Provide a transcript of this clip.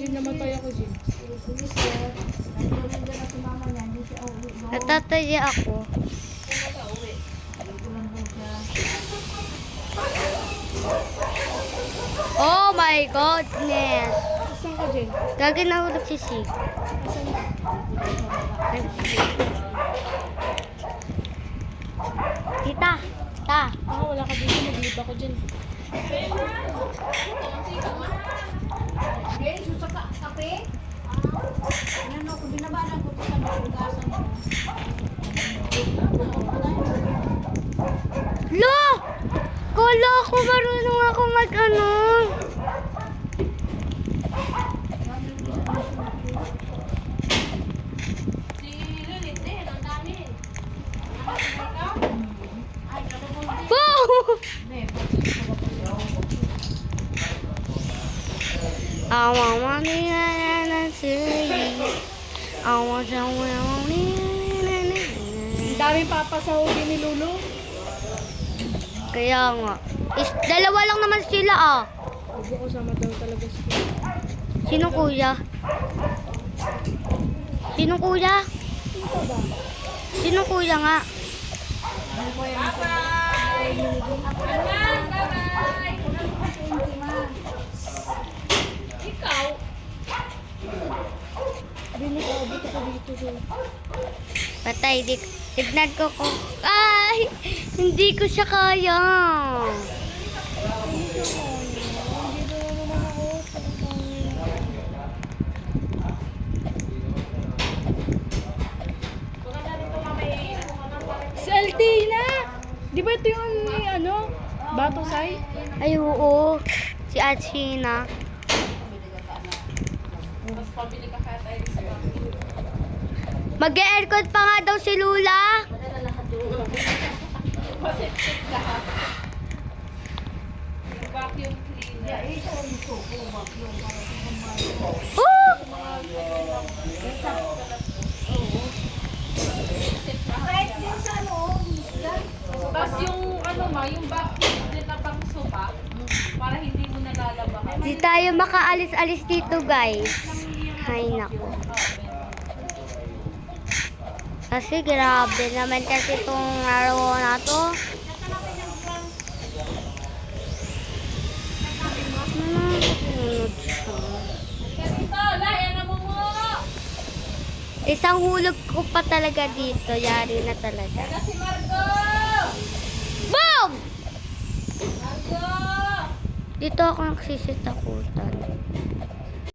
Jin, namatay ako, Jin. Natataya ako. Oh my goodness. Saan ka, Jin? Gagi nahulog si Sig. Saan ka? Tita. Ta. Wala ka dito. Mag-leave ako, Jin. Lo! Kala ko marunong ako mag-ano. Wow! I want money and silly. I want money. Ang daming papasahugin ni Lulu. Kaya nga. Dalawa lang naman sila ah. Huwag ko sama daw talaga sa Sino kuya? Sino kuya? Ito ba? Sino kuya nga? Binigabot ako dito. Patay, tignan ko kung... Ay! Hindi ko siya kaya. Si Altina! Di ba ito yung ano? Batosay? Ay, oo. Si Achina. Mag-e-aircon pa nga daw si Lula. Oh! Tapos yung ano yung vacuum din na pang sopa para hindi mo nalalabahan. Di tayo makaalis-alis dito, guys. Hay nako. Kasi grabe naman kasi itong araw na to. Ito, yan na mo mo! Isang hulog ko pa talaga dito. Yari na talaga. Si Marco! Boom! Marco! Dito ako nagsisitakutan.